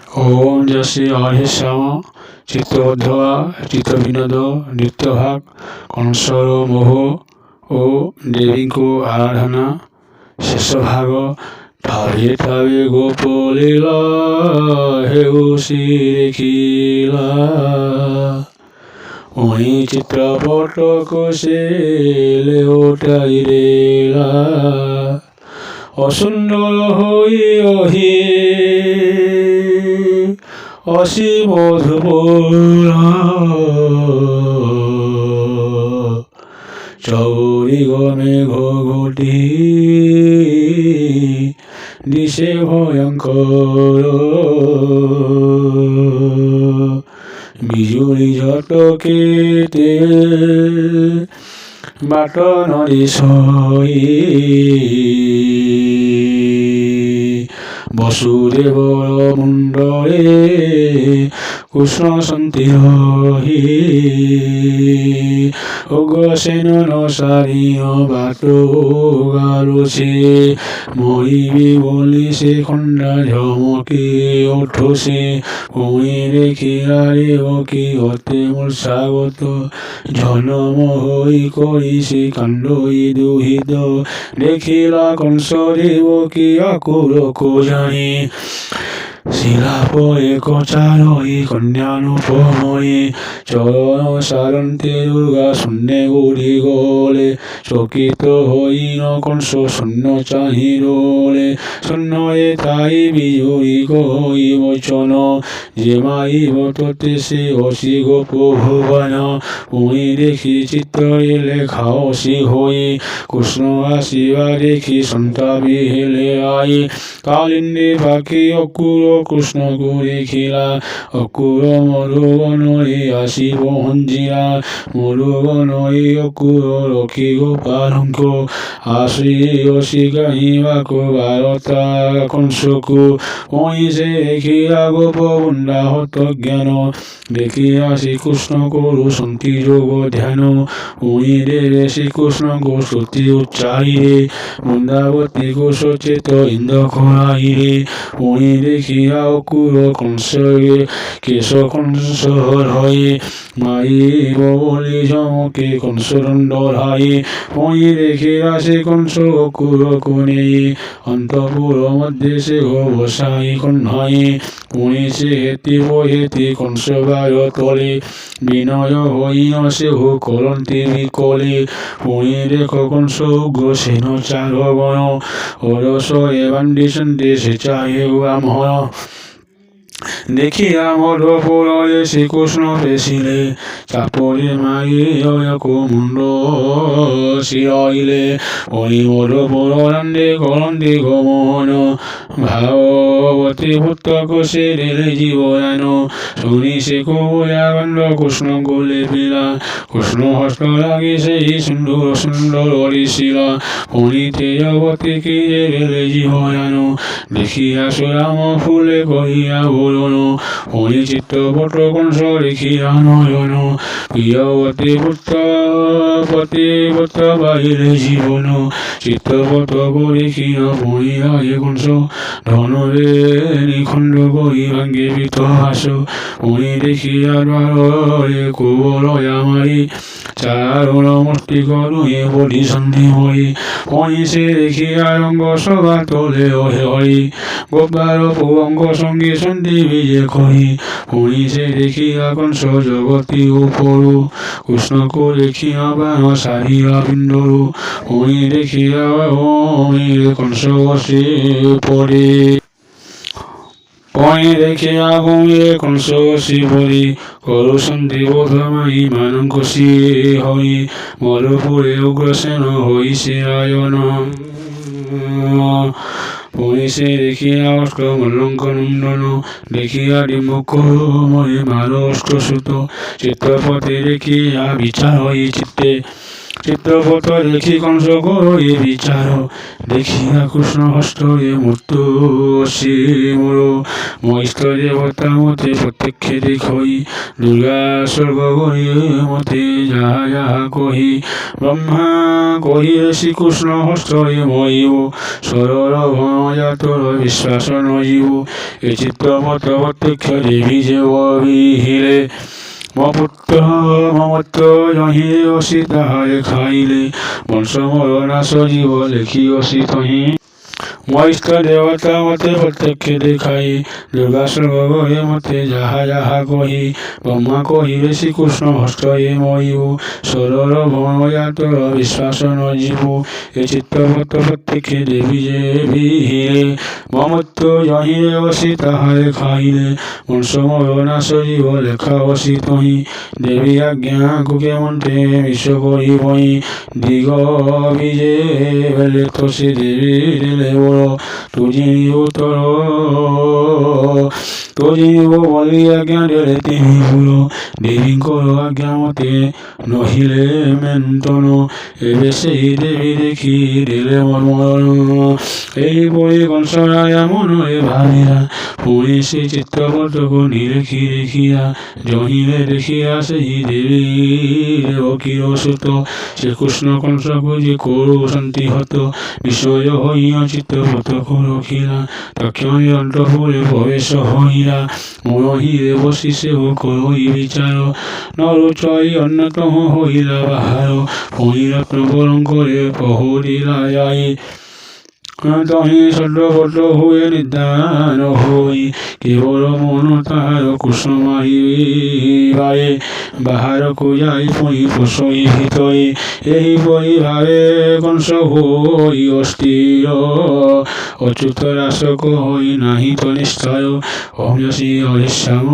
ওম যশে অহিশ্যাম চিত্তবদ্ধবা চিত্তবিনোদ নৃত্যভাগ কংসর মোহ ও দেবীଙ୍କୁ আরাধনা শেষ ভাগ ঠাবে ঠাবে গোপলীলা হেউসি দেখিলা ওই চিত্রপট কোষে লেউটাই রেলা অসুন্দর হই অহি অসীম ধুমরা চৌরি গমে ঘটি দিশে ভয়ঙ্কর বিজুলি ঝটকেতে বাট নদী সই বসুদেবর মুণ্ডলে কৃষ্ণ সন্তি রহি উগ্রসেন নসারীয় বাট গারুছে মরিবি বলি সে খণ্ডা ঝমকে ওঠসে ওই দেখিলা রেবকি অতে মূর্ছাগত জনম হই করিছে কাণ্ডই দুহিত দেখিলা কংস দেবকি আকুল জানি শিলাপয়ে কচারই কন্যানুপময়ী চরণ সারন্তে দুর্গা শূন্যে গুড়ি গলে চকিত হইন কংস শূন্য চাহিরলে শূন্যে তাই বিজয়ী গই বচন যে মাইব ততে সে অসি গোপ ভুবন উই দেখি চিত্তরে লেখা অসি হই কৃষ্ণ আসিবা দেখি সন্তাপি হেলে আই কালিন্দে পাখি অকুর কৃষ্ণ দেখিলা অকুর মধুবনরে আসিব হঞ্জিলা মধুবনরে অকুর রক্ষি গোপালঙ্ক আসি অসি কাহিবাকু ভারতা কংসকু ওই সে দেখিলা গোপ বৃন্দাহত জ্ঞান দেখিয়া শ্রীকৃষ্ণ করু সন্তি যোগ ধ্যান ওই দেবে শ্রীকৃষ্ণ গোষ্ঠী উচ্চারিরে বৃন্দাবতী কোষ চেত ইন্দ্র খরাইরে ওই দেখিয়া অকুর কংসরে কেশ কংস হয়ে মাইব বলি জমকে কংসদণ্ড হাই ওই দেখিয়া সে কংস অকুর কোণে অন্তপুর মধ্যে সে বসাই কন্যাই ওই সে হেতি বহেতি কংস বায় তলে বিনয় হইন সে করন্তি বিকলে ওই দেখ কংস উগ্র সেন চার গণ অরস এবান্ডি সন্ধে সে চাহে ব্রাহ্মণ দেখিয়া মধুপুরে শ্রীকৃষ্ণ পেশিলে চাপরে মাইয়া কুমুণ্ড শিরইলে ওই মধুপুর রান্দে করন্তি গমন ভাগবতী পুত্র কোষে রেলে জীবয়ান শুনি সে কুয়া গণ্ড কৃষ্ণ গোলে পিলা কৃষ্ণ হস্ত লাগি সেই সুন্দর সুন্দর ঋষিলা উনি তেজবতী কি রেলে জীবয়ান দেখিয়া সুরাম ফুলে কহিয়া বলন ওই চিত্রপট কংস দেখিয়া নয়ন প্রিয়বতী পুত্র পুত্র বাহিরে জীবন চিত্রপট দেখিয়া পড়িয়া এ কংস ধনরে নিখণ্ড করি ভাঙ্গে বিতহাস ওই দেখিয়া দ্বারে কুবলয়া মারি চারণ মূর্তি করুয়ে বলি সন্ধি হই ওই সে দেখিয়া রঙ্গ সভা তোলে ওহে হরি গোপাল অঙ্গ সঙ্গে সন্ধি বিজে করি ওই সে দেখিয়া কংস জগতী উপরু কৃষ্ণকু দেখিয়া বাণ সারিয়া পিণ্ডরু ওই দেখিয়া ওই কংস বসে পড়ে ওই দেখিয়া ভূমিরে কংস বসি পড়ি করু সন্ধি বোধমাই মানঙ্কসি হই মধুপুরে উগ্রসেন হইছে আয়ন পুলিশে দেখিয়া অষ্ট মল্লঙ্ক নন্দন দেখিয়া ডিমুখ মরে মার অষ্ট সুত চিত্রপথে দেখিয়া বিচার হই চিত্তে চিত্রপট দেখি কংস করে বিচার, দেখিয়া কৃষ্ণ হস্তরে মূর্ত শিমর। মহিষ্ঠ দেবতা মতে প্রত্যক্ষে দেখই, দুর্গা স্বর্গ গরিয়ে মতে যাহা যাহা কহি। ব্রহ্মা কহিলে শ্রীকৃষ্ণ হস্তরে মইব, সরল ভনজাতর বিশ্বাস নজিব। এ চিত্রপট প্রত্যক্ষ দেবী যে বিহিলে, মপুত্র মমত্ব জহিলে অসি তাহারে খাইলে। বংশমর নাশ জীব লেখি অসি তহি, মহিষ্ঠ দেবতা মতে প্রত্যক্ষে দেখাই। দুর্গা স্বর্গে মতে যাহা যাহা কহি। ব্রহ্মা কহিলে শ্রীকৃষ্ণ হস্তয়ে মইব, সরল ভনজাতর বিশ্বাস নজিব। এ চিত্রপট প্রত্যক্ষে দেবী যে বিহিলে, মমত্ব জহিলে অসি তাহারে খাইলে। বংশমর নাশ জীব লেখা অসি তহি, দেবী আজ্ঞা কুকে মন্ত্রে বিশ্ব করি বই। দিগ বিজে বেলে তো সে দেবী দিলে বড়, তুজিব তর তুজিব বলি আজ্ঞা দিলে তিনি পুর। দেবীঙ্কর আজ্ঞা মতে নহিলে মেন্তন, এবে সেই দেবী দেখি দিলে মর্মরণ। এই বই কংসরায়া মনে ভাবিয়া, পুরী সেই চিত্রপটক নিরেখি দেখিয়া। জহিলে দেখিয়া সেই দেবী দেবকীর সুত, শ্রীকৃষ্ণ কংস খুঁজি করু শান্তি হত। বিস্ময় হইয়া চিত্রপটক রখিলা, তক্ষণে অন্তঃপুরে প্রবেশ হইলা। মনহিরে বসি সেও করই বিচার, নরচয় অন্যতম হইলা বাহার। ফণিরত্ন পলঙ্করে প্রহরিলা যাই, তহি সদ্যপট হুয়ে নিদান হই। কেবল মন তাহার কৃষ্ণ মাহিবায়ে, বাহারকু যাই পুঁই প্রসই ভিতরে। এই বই ভাবে কংস হই অস্থির, অচ্যুত রাসক হই নাহি তো নিশ্চয়। ওম শ্রী হরিশ্যাম।